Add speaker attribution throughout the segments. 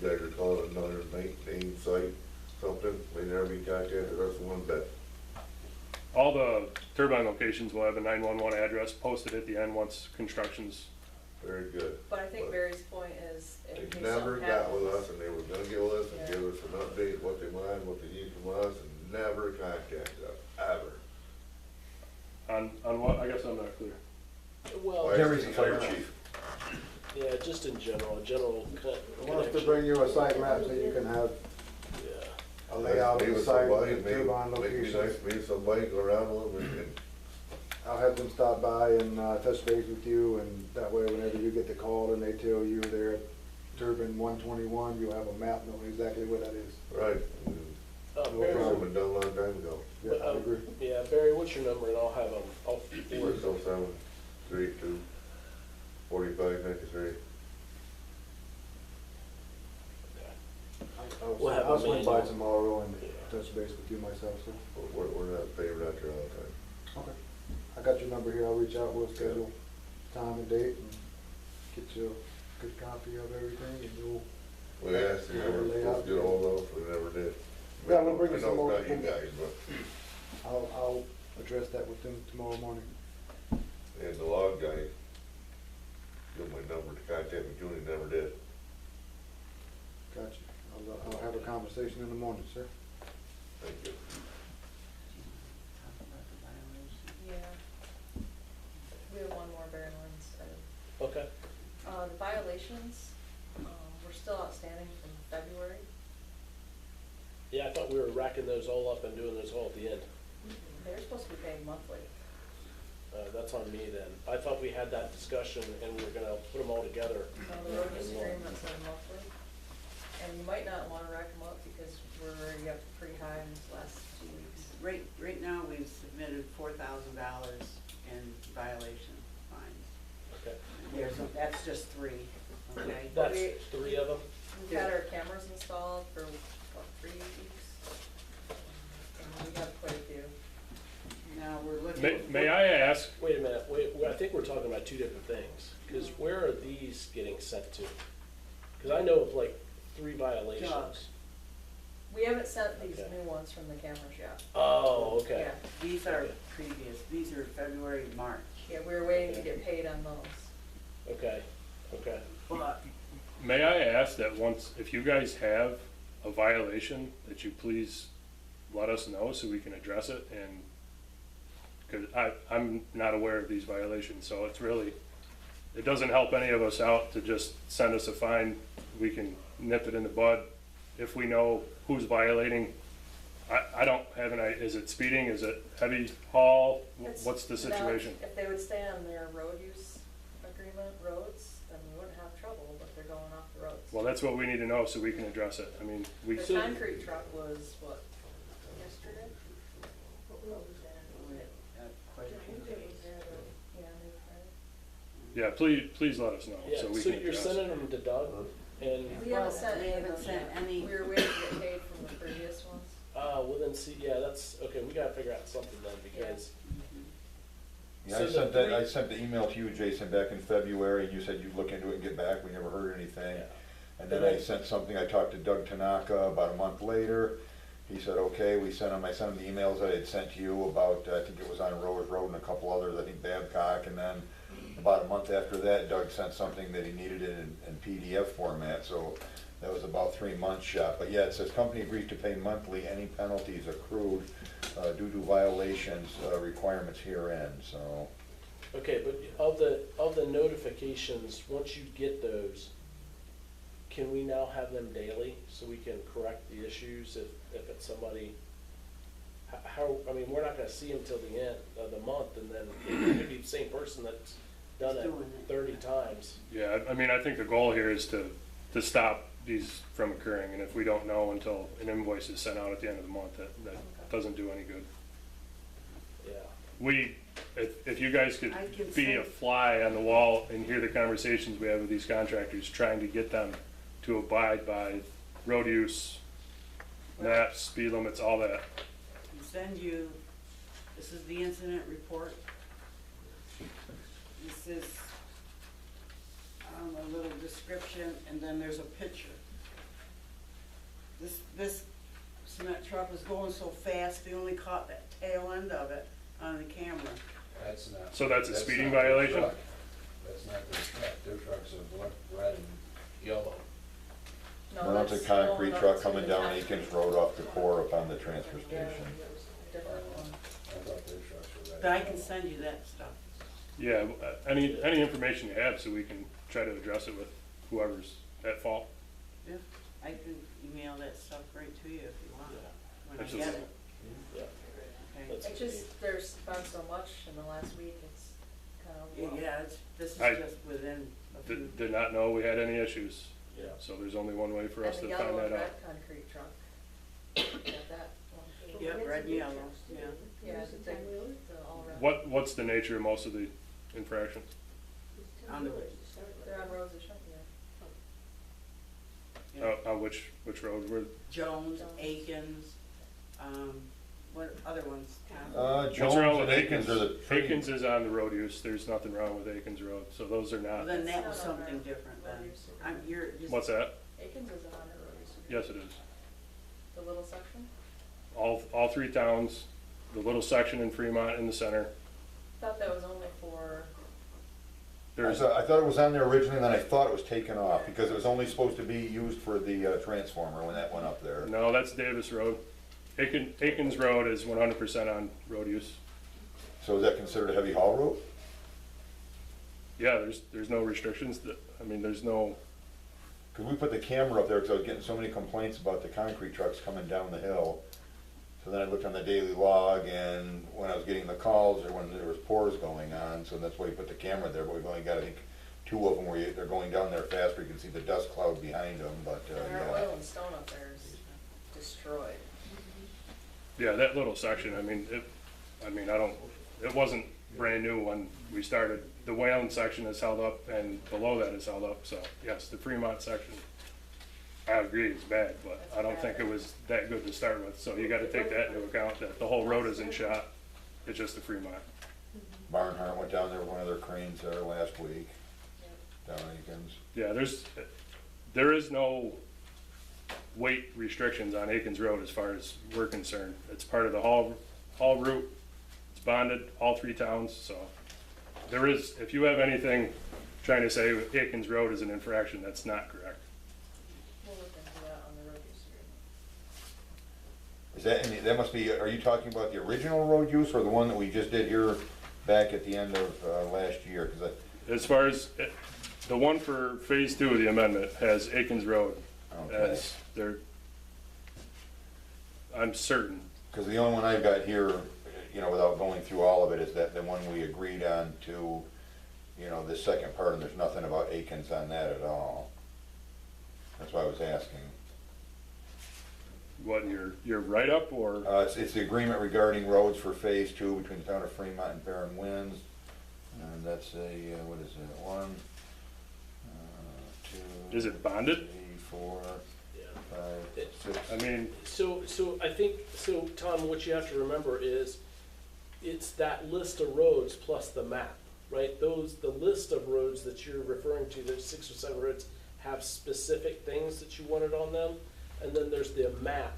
Speaker 1: You guys are calling another main site, something, they never be contacted, that's one bit.
Speaker 2: All the turbine locations will have a 911 address posted at the end once construction's.
Speaker 1: Very good.
Speaker 3: But I think Barry's point is,
Speaker 1: They
Speaker 3: in case
Speaker 1: never
Speaker 3: something
Speaker 1: got with
Speaker 3: happens.
Speaker 1: us, and they were gonna get with us and
Speaker 3: Yeah.
Speaker 1: give us an update, what they want, what they need from us, and never contacted us, ever.
Speaker 2: On what? I guess I'm not clear.
Speaker 4: Well,
Speaker 1: Gary's the fire chief.
Speaker 4: yeah, just in general,
Speaker 5: I want us to bring you a site map so you can have
Speaker 4: yeah.
Speaker 5: a layout of
Speaker 1: Maybe
Speaker 5: the site,
Speaker 1: somebody,
Speaker 5: the
Speaker 1: maybe,
Speaker 5: turbine
Speaker 1: maybe nice,
Speaker 5: locations.
Speaker 1: maybe somebody go around a little bit and
Speaker 5: I'll have them stop by and touch base with you, and that way whenever you get the call and they tell you they're at turbine 121, you'll have a map knowing exactly what that is.
Speaker 1: right.
Speaker 4: Barry,
Speaker 1: It's been done a long time ago.
Speaker 5: Yeah, I agree.
Speaker 4: yeah, Barry, what's your number, and I'll have them. I'll forward.
Speaker 1: 607 382 4593.
Speaker 4: We'll have
Speaker 5: I'll
Speaker 4: a
Speaker 5: swing by
Speaker 4: manual.
Speaker 5: tomorrow and
Speaker 4: Yeah.
Speaker 5: touch base with you myself, so.
Speaker 1: We're not favored out there all the time.
Speaker 5: Okay. I got your number here, I'll reach out, we'll schedule time and date and get you a good copy of everything and you'll.
Speaker 1: We asked, you never supposed to get hold of, we never did.
Speaker 5: Yeah, we'll bring you
Speaker 1: I
Speaker 5: some
Speaker 1: know
Speaker 5: more.
Speaker 1: it's not you guys, but,
Speaker 5: I'll address that with them tomorrow morning.
Speaker 1: and the log guy, give my number to contact me, Julie never did.
Speaker 5: Gotcha. I'll have a conversation in the morning, sir.
Speaker 1: Thank you.
Speaker 3: Yeah. We have one more Barry Lynn's.
Speaker 4: Okay.
Speaker 3: The violations, were still outstanding from February.
Speaker 4: Yeah, I thought we were racking those all up and doing those all at the end.
Speaker 3: They're supposed to be paid monthly.
Speaker 4: That's on me then. I thought we had that discussion and we were gonna put them all together.
Speaker 3: The road use agreement said monthly. And you might not want to rack them up because we're already up pretty high in these last 2 weeks.
Speaker 6: Right now, we've submitted $4,000 in violation fines.
Speaker 4: Okay.
Speaker 6: That's just 3, okay?
Speaker 4: That's 3 of them?
Speaker 3: We've had our cameras installed for, what, 3 weeks? And we have quite a few.
Speaker 6: Now, we're looking.
Speaker 2: May I ask,
Speaker 4: Wait a minute, wait, I think we're talking about 2 different things. Because where are these getting sent to? Because I know of like 3 violations.
Speaker 3: We haven't sent these
Speaker 4: Okay.
Speaker 3: new ones from the cameras yet.
Speaker 4: Oh, okay.
Speaker 3: Yeah,
Speaker 6: These are previous, these are February, March.
Speaker 3: yeah, we were waiting to get paid on those.
Speaker 4: Okay, okay.
Speaker 6: But
Speaker 2: may I ask that once, if you guys have a violation, that you please let us know so we can address it, and, because I'm not aware of these violations, so it's really, it doesn't help any of us out to just send us a fine. We can nip it in the bud if we know who's violating. I don't have an idea, is it speeding, is it heavy haul?
Speaker 3: It's-
Speaker 2: What's the
Speaker 3: now,
Speaker 2: situation?
Speaker 3: If they would stay on their road use agreement roads, then we wouldn't have trouble, but they're going off the roads.
Speaker 2: Well, that's what we need to know so we can address it. I mean, we,
Speaker 3: The concrete truck was, what, yesterday?
Speaker 6: quite a few days.
Speaker 3: Yeah, maybe Friday.
Speaker 2: yeah, please let us know
Speaker 4: Yeah,
Speaker 2: so we
Speaker 4: so
Speaker 2: can
Speaker 4: you're
Speaker 2: address
Speaker 4: sending
Speaker 2: it.
Speaker 4: them to Doug and,
Speaker 3: We haven't sent
Speaker 6: We
Speaker 3: any of
Speaker 6: haven't
Speaker 3: them
Speaker 6: sent
Speaker 3: yet.
Speaker 6: any.
Speaker 3: We were waiting to get paid from the previous ones.
Speaker 4: well then see, yeah, that's, okay, we gotta figure out something then because.
Speaker 7: Yeah,
Speaker 4: So
Speaker 7: I
Speaker 4: the
Speaker 7: sent that, I
Speaker 4: three-
Speaker 7: sent the email to you, Jason, back in February, and you said you'd look into it and get back, we never heard anything.
Speaker 4: Yeah.
Speaker 7: And then I sent something, I talked to Doug Tanaka about a month later, he said, okay, I sent him the emails that I had sent to you about, I think it was on Rose Road and a couple others, I think Babcock, and then about a month after that, Doug sent something that he needed in PDF format, so that was about 3 months shot. But yeah, it says company agrees to pay monthly any penalties accrued due to violations requirements herein, so.
Speaker 4: Okay, but of the notifications, once you get those, can we now have them daily so we can correct the issues if it's somebody? How, I mean, we're not gonna see them till the end of the month and then it could be the same person that's done
Speaker 6: Doing
Speaker 4: it
Speaker 6: it.
Speaker 4: 30 times.
Speaker 2: Yeah, I mean, I think the goal here is to stop these from occurring, and if we don't know until an invoice is sent out at the end of the month, that doesn't do any good.
Speaker 4: Yeah.
Speaker 2: If you guys could
Speaker 6: I can
Speaker 2: be a
Speaker 6: send-
Speaker 2: fly on the wall and hear the conversations we have with these contractors, trying to get them to abide by road use, maps, speed limits, all that.
Speaker 6: Send you, this is the incident report. This is a little description, and then there's a picture. this cement truck was going so fast, they only caught that tail end of it on the camera.
Speaker 8: That's not.
Speaker 2: So that's a speeding
Speaker 8: not their
Speaker 2: violation?
Speaker 8: truck. That's not their truck, their trucks are red and yellow.
Speaker 7: No, it's a
Speaker 3: that's
Speaker 7: concrete
Speaker 3: going up
Speaker 7: truck
Speaker 3: to
Speaker 7: coming
Speaker 3: the
Speaker 7: down
Speaker 3: top.
Speaker 7: Akins Road off the core up on the transfer
Speaker 3: Yeah,
Speaker 7: station.
Speaker 3: different one.
Speaker 8: I thought their trucks were red.
Speaker 6: But I can send you that stuff.
Speaker 2: Yeah, any information you have, so we can try to address it with whoever's at fault.
Speaker 6: Yeah, I can email that stuff right to you if you want, when I
Speaker 2: Absolutely.
Speaker 6: get it.
Speaker 4: Yeah.
Speaker 6: Okay.
Speaker 4: That's-
Speaker 3: It's just, there's been so much in the last week, it's kind of.
Speaker 6: Yeah, this is
Speaker 2: I
Speaker 6: just within a few.
Speaker 2: Did not know we had any issues,
Speaker 4: Yeah.
Speaker 2: so there's only one way for us
Speaker 3: And
Speaker 2: to
Speaker 3: the
Speaker 2: find
Speaker 3: yellow and
Speaker 2: that out.
Speaker 3: red concrete truck. Got that one.
Speaker 6: Yep, red and yellow, yeah.
Speaker 3: Yeah, the all red.
Speaker 2: What's the nature of most of the infractions?
Speaker 6: On the,
Speaker 3: They're on roads that shouldn't be.
Speaker 6: yeah.
Speaker 2: Which road?
Speaker 6: Jones, Akins, what other ones, Tom?
Speaker 2: What's
Speaker 7: Jones
Speaker 2: wrong with
Speaker 7: and Akins are the.
Speaker 2: Akins is on the road use, there's nothing wrong with Akins Road, so those are
Speaker 6: Well,
Speaker 2: not.
Speaker 6: then that
Speaker 3: It's
Speaker 6: was
Speaker 3: not on
Speaker 6: something
Speaker 3: our
Speaker 6: different
Speaker 3: road
Speaker 6: then.
Speaker 3: use
Speaker 6: I'm,
Speaker 3: agreement.
Speaker 6: you're just.
Speaker 2: What's that?
Speaker 3: Akins isn't on the road use agreement.
Speaker 2: Yes, it is.
Speaker 3: The little section?
Speaker 2: All three towns, the little section in Fremont in the center.
Speaker 3: Thought that was only for,
Speaker 7: I thought it was on there originally, and then I thought it was taken off, because it was only supposed to be used for the transformer when that went up there.
Speaker 2: No, that's Davis Road. Akins Road is 100% on road use.
Speaker 7: So is that considered a heavy haul road?
Speaker 2: Yeah, there's no restrictions, there's no,
Speaker 7: Because we put the camera up there, because I was getting so many complaints about the concrete trucks coming down the hill. So then I looked on the daily log, and when I was getting the calls, or when there was pours going on, so that's why we put the camera there, but we've only got, I think, 2 of them where they're going down there fast, where you can see the dust cloud behind them, but,
Speaker 3: and our
Speaker 7: yeah.
Speaker 3: oil and stone up there is destroyed.
Speaker 2: yeah, that little section, it wasn't brand new when we started. The Whalen section is held up, and below that is held up, so yes, the Fremont section, I agree, it's bad, but I don't think it was that good to start with, so you gotta take that into account, that the whole road isn't shot, it's just the Fremont.
Speaker 7: Barnhart went down there with one of their cranes there last week, down in Akins.
Speaker 2: Yeah, there is no weight restrictions on Akins Road as far as we're concerned. It's part of the haul route, it's bonded, all 3 towns, so there is, if you have anything trying to say Akins Road is an infraction, that's not correct.
Speaker 3: We'll look into that on the road use agreement.
Speaker 7: Is that must be, are you talking about the original road use, or the one that we just did here back at the end of last year? 'Cause
Speaker 2: As far as, the one for phase 2 of the amendment has Akins Road
Speaker 7: Okay.
Speaker 2: as I'm certain.
Speaker 7: Because the only one I've got here, without going through all of it, is that the one we agreed on to, the second part, and there's nothing about Akins on that at all. That's why I was asking.
Speaker 2: What, your write-up, or?
Speaker 7: It's the agreement regarding roads for phase 2 between the town of Fremont and Barren Winds. And that's what is it, 1, 2.
Speaker 2: Is it bonded?
Speaker 7: 3, 4,
Speaker 4: Yeah.
Speaker 7: 5, 6.
Speaker 4: So I think, Tom, what you have to remember is, it's that list of roads plus the map, right? The list of roads that you're referring to, there's 6 or 7 roads, have specific things that you wanted on them, and then there's the map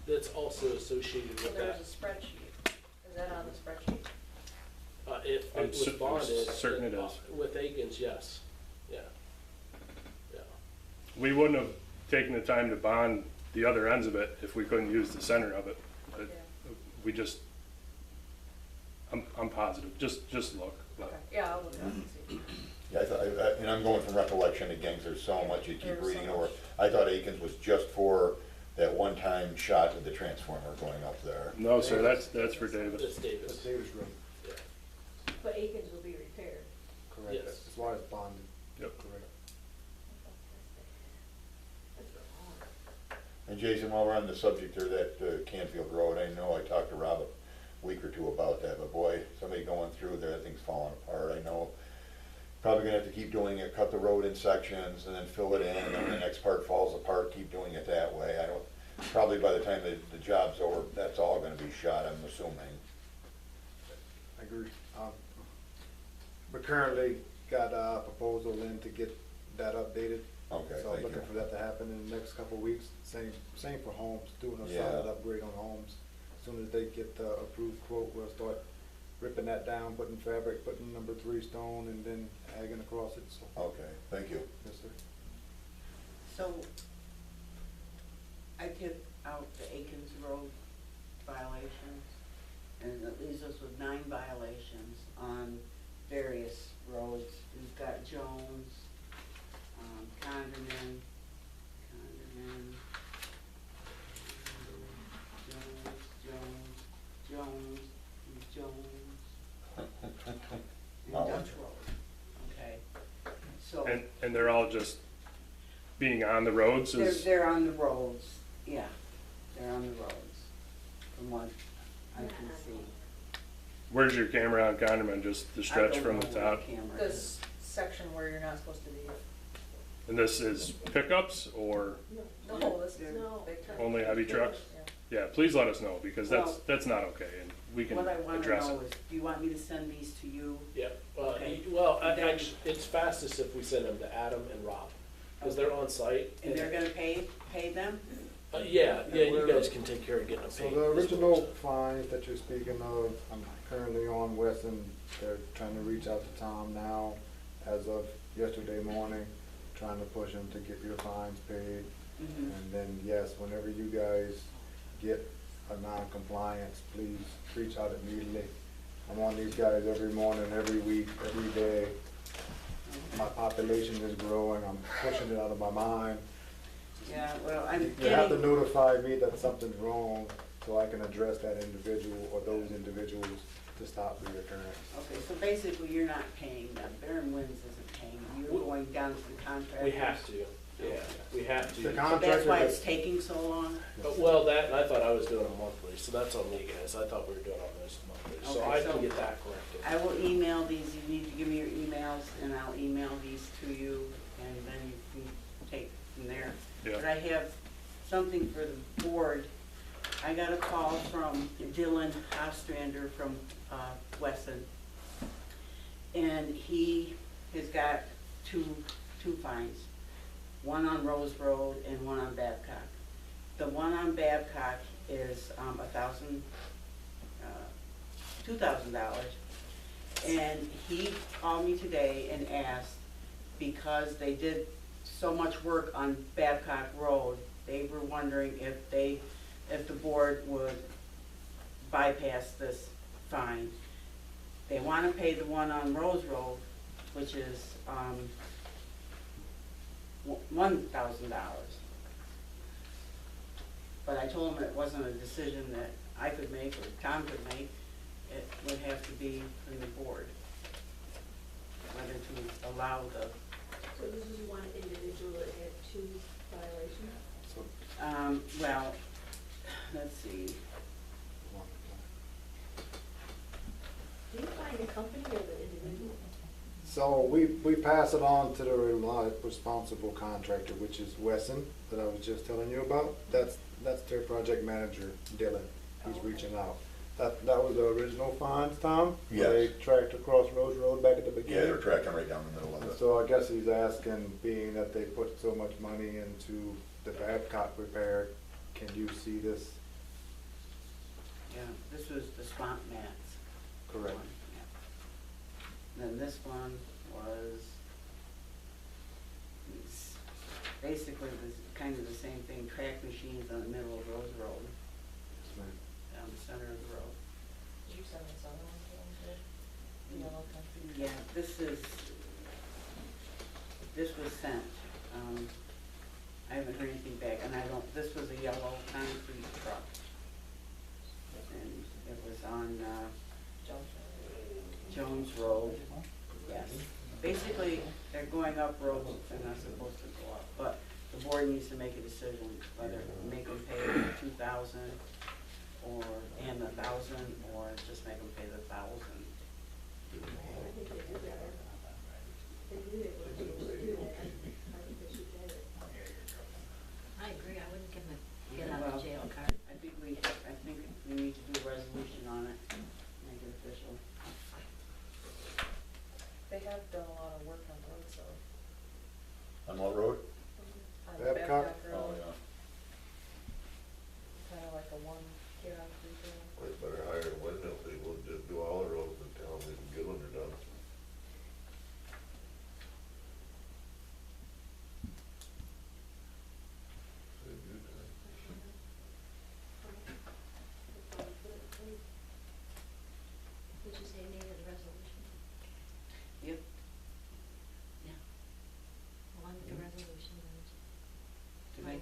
Speaker 4: that's also associated
Speaker 3: So
Speaker 4: with
Speaker 3: there's
Speaker 4: that.
Speaker 3: a spreadsheet. Is that on the spreadsheet?
Speaker 4: If
Speaker 2: I'm
Speaker 4: it was
Speaker 2: cer-
Speaker 4: bonded.
Speaker 2: certain it is.
Speaker 4: With Akins, yes, yeah. Yeah.
Speaker 2: We wouldn't have taken the time to bond the other ends of it if we couldn't use the center of it. But
Speaker 3: Yeah.
Speaker 2: We just, I'm positive, just look. but-
Speaker 3: Okay, yeah, I'll look it up and see.
Speaker 7: Yeah, and I'm going from recollection again, 'cause there's so much you keep
Speaker 3: There's so
Speaker 7: reading over.
Speaker 3: much.
Speaker 7: I thought Akins was just for that one-time shot of the transformer going up there.
Speaker 2: No, sir, that's for Davis.
Speaker 4: That's
Speaker 5: That's
Speaker 4: Davis.
Speaker 5: Davis Road,
Speaker 4: Yeah.
Speaker 9: But Akins will be repaired.
Speaker 5: correct.
Speaker 4: Yes.
Speaker 5: That's why it's bonded.
Speaker 2: Yep.
Speaker 5: Correct.
Speaker 7: And Jason, while we're on the subject there, that Canfield Road, I know I talked to Rob a week or 2 about that, but boy, somebody going through there, that thing's falling apart. I know probably gonna have to keep doing it, cut the road in sections and then fill it in, and then when the next part falls apart, keep doing it that way. Probably by the time the job's over, that's all gonna be shot, I'm assuming.
Speaker 5: I agree. We currently got a proposal in to get that updated
Speaker 7: Okay,
Speaker 5: So
Speaker 7: thank
Speaker 5: looking
Speaker 7: you.
Speaker 5: for that to happen in the next couple of weeks. Same for homes, doing a
Speaker 7: Yeah.
Speaker 5: solid upgrade on homes. As soon as they get the approved quote, we'll start ripping that down, putting fabric, putting number 3 stone, and then egging across it, so.
Speaker 7: Okay, thank you.
Speaker 5: Yes, sir.
Speaker 6: So, I took out the Akins Road violations, and it leaves us with 9 violations on various roads. We've got Jones, Condon, Jones, and Dutch Road, okay? So,
Speaker 2: And they're all just being on the roads is,
Speaker 6: they're on the roads, yeah, they're on the roads, from what I can see.
Speaker 2: where's your camera on Connerman, just the stretch
Speaker 6: I don't
Speaker 2: from the
Speaker 6: know where
Speaker 2: top?
Speaker 6: camera is.
Speaker 3: This section where you're not supposed to be.
Speaker 2: And this is pickups or
Speaker 3: No, this is
Speaker 9: No.
Speaker 3: big truck.
Speaker 2: only heavy trucks?
Speaker 3: Yeah.
Speaker 2: Yeah, please let us know, because
Speaker 6: Well-
Speaker 2: that's not okay, and we can
Speaker 6: What I wanna
Speaker 2: address
Speaker 6: know
Speaker 2: it.
Speaker 6: is, do you want me to send these to you?
Speaker 4: Yeah, well,
Speaker 6: Okay. Then-
Speaker 4: actually, it's fastest if we send them to Adam and Rob, because they're on site.
Speaker 6: And they're gonna pay them?
Speaker 4: Yeah, you guys can take care of getting them
Speaker 5: So
Speaker 4: paid.
Speaker 5: the original fines that you're speaking of, I'm currently on Weston. They're trying to reach out to Tom now, as of yesterday morning, trying to push him to get your fines paid.
Speaker 6: Mhm.
Speaker 5: And then, yes, whenever you guys get a non-compliance, please reach out immediately. I'm on these guys every morning, every week, every day. My population is growing, I'm pushing it out of my mind.
Speaker 6: Yeah, well, I'm
Speaker 5: You have to
Speaker 6: getting,
Speaker 5: notify me that something's wrong, so I can address that individual or those individuals to stop reoccurrence.
Speaker 6: okay, so basically you're not paying them, Barron Winds isn't paying them, you're going down to the contractors?
Speaker 4: We have to, yeah, we have
Speaker 5: The
Speaker 4: to.
Speaker 6: So that's
Speaker 5: contractor
Speaker 6: why
Speaker 5: that-
Speaker 6: it's taking so long?
Speaker 4: Well, that, and I thought I was doing them monthly, so that's on me, guys. I thought we were doing all this monthly, so
Speaker 6: Okay,
Speaker 4: I
Speaker 6: so
Speaker 4: can get that corrected.
Speaker 6: I will email these, you need to give me your emails, and I'll email these to you, and then you can take from there.
Speaker 2: Yeah.
Speaker 6: But I have something for the board. I got a call from Dylan Ostrander from Weston, and he has got two fines, one on Rose Road and one on Babcock. The one on Babcock is $2,000. And he called me today and asked, because they did so much work on Babcock Road, they were wondering if the board would bypass this fine. They wanna pay the one on Rose Road, which is, $1,000. But I told them it wasn't a decision that I could make or Tom could make. It would have to be from the board, whether to allow the,
Speaker 9: So this is one individual that had 2 violations?
Speaker 5: So,
Speaker 6: well, let's see.
Speaker 9: Do you find the company or the individual?
Speaker 5: So we pass it on to the responsible contractor, which is Wesson, that I was just telling you about. That's their project manager, Dylan. He's reaching out. That was the original fines, Tom?
Speaker 7: Yes.
Speaker 5: They tracked across Rose Road back at the
Speaker 7: Yeah,
Speaker 5: beginning?
Speaker 7: they're tracking right down the middle of it.
Speaker 5: So I guess he's asking, being that they put so much money into the Babcock repair, can you see this?
Speaker 6: Yeah, this was the swamp mats.
Speaker 5: Correct.
Speaker 6: one, yeah. Then this one was, it's basically this, kind of the same thing, track machines on the middle of Rose Road, down the center of the road.
Speaker 3: Did you send this other one to them too? The yellow country?
Speaker 6: Yeah, this was sent, I haven't heard anything back, and I don't, this was a yellow concrete truck. And it was on, Jones Road, yes. Basically, they're going up roads that they're not supposed to go up, but the board needs to make a decision whether to make them pay 2,000 and 1,000, or just make them pay the 1,000.
Speaker 9: I think they do better. They do it, but they do that. I think they should get it.
Speaker 10: I agree, I wouldn't give them a get out
Speaker 6: Well,
Speaker 10: of jail card.
Speaker 6: I think we need to do a resolution on it, make it official.
Speaker 3: They have done a lot of work on roads, so
Speaker 7: On what road?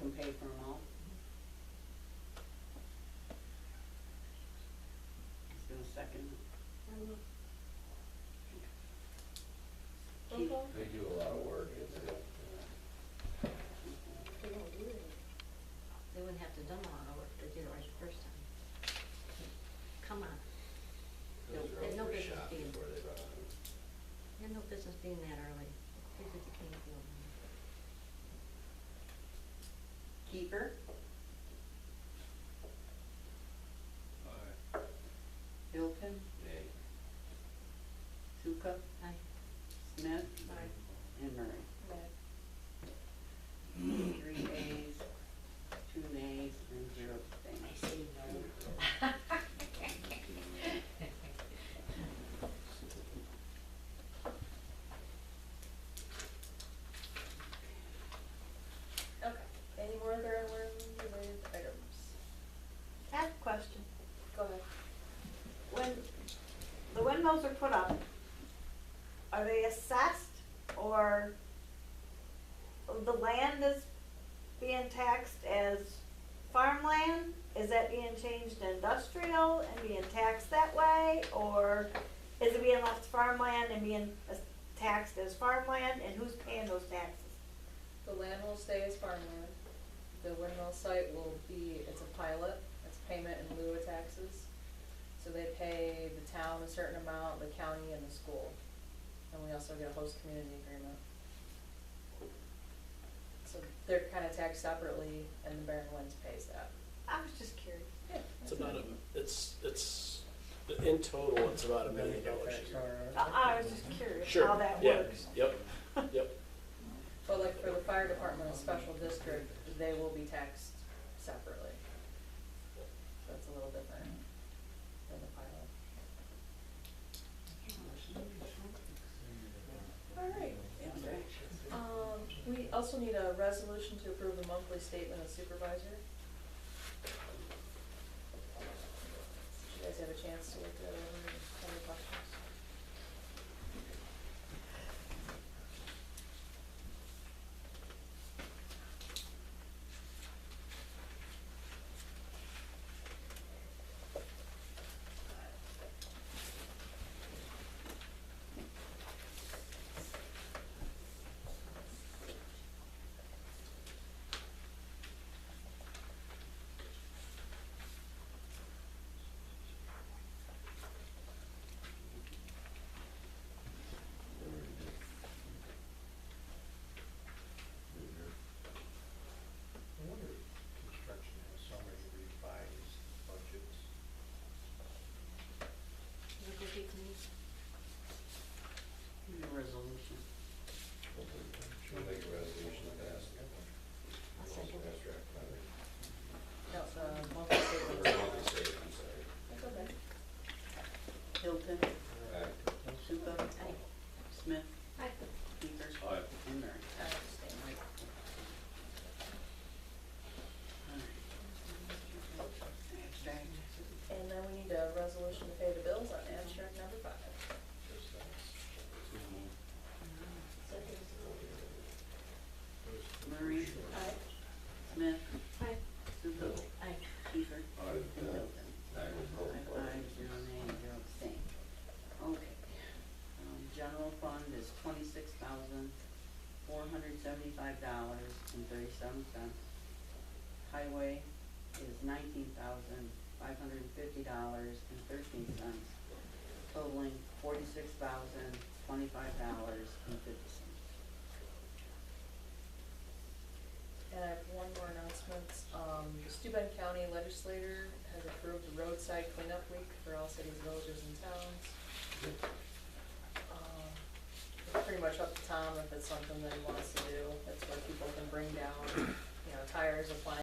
Speaker 6: can pay for them all. He's gonna second. Keith,
Speaker 8: They do a lot of work, isn't it?
Speaker 9: They don't do it.
Speaker 10: They wouldn't have to done a lot of work, they did it right the first time. Come on,
Speaker 8: Those
Speaker 10: They have no
Speaker 8: roads are
Speaker 10: business
Speaker 8: shot
Speaker 10: being-
Speaker 8: before they run on.
Speaker 10: you had no business being that early. Please, if you can't feel it.
Speaker 6: Kiefer, Hilton,
Speaker 8: Nay.
Speaker 6: Suka,
Speaker 10: Aye.
Speaker 6: Smith, and Murray. Three ayes, 2 nays, and 0 abstains.
Speaker 3: Okay, any more other related items?
Speaker 9: I have a question.
Speaker 3: Go ahead.
Speaker 9: When the windmills are put up, are they assessed or the land is being taxed as farmland? Is that being changed to industrial and being taxed that way? Or is it being left farmland and being taxed as farmland, and who's paying those taxes?
Speaker 3: The land will stay as farmland. The windmill site will be, it's a pilot, it's payment in lieu of taxes. So they pay the town a certain amount, the county and the school. And we also get a host community agreement. So they're kinda taxed separately and the Barren Winds pays that.
Speaker 9: I was just curious.
Speaker 3: Yeah.
Speaker 4: It's about in total, it's about $1 million a year.
Speaker 9: I was just curious
Speaker 4: Sure,
Speaker 9: how that
Speaker 4: yeah,
Speaker 9: works.
Speaker 4: yep, yep.
Speaker 3: But like for the fire department, a special district, they will be taxed separately. So that's a little different than the pilot. All right. We also need a resolution to approve the monthly statement of supervisor. Did you guys have a chance to look that over and have any questions?
Speaker 8: I wonder if construction has so many revised budgets.
Speaker 10: Look what you can use.
Speaker 6: Need a resolution.
Speaker 8: Should we make a resolution of that?
Speaker 10: I'll second it.
Speaker 8: Abstract, I mean,
Speaker 3: No, it's a monthly statement.
Speaker 8: or monthly statement, I'm sorry.
Speaker 3: That's okay.
Speaker 6: Hilton,
Speaker 8: Aye.
Speaker 6: Suka,
Speaker 10: Aye.
Speaker 6: Smith,
Speaker 10: Aye.
Speaker 6: Kiefer,
Speaker 8: Aye.
Speaker 6: and Murray. Abstract.
Speaker 3: And then we need a resolution to pay the bills on abstract number 5.
Speaker 8: Just that.
Speaker 6: Murray,
Speaker 3: Aye.
Speaker 6: Smith,
Speaker 10: Aye.
Speaker 6: Suka,
Speaker 10: Aye.
Speaker 6: Kiefer,
Speaker 8: Aye.
Speaker 6: and Hilton.
Speaker 8: Aye.
Speaker 6: 5 ayes, 0 nays, 0 abstains. Okay. General fund is $26,475.37. Highway is $19,550.13, totaling $46,025.50.
Speaker 3: And I have one more announcement. The Steuben County Legislature has approved the roadside cleanup week for all cities, villages, and towns. It's pretty much up to Tom if it's something that he wants to do. That's where people can bring down, tires, appliances,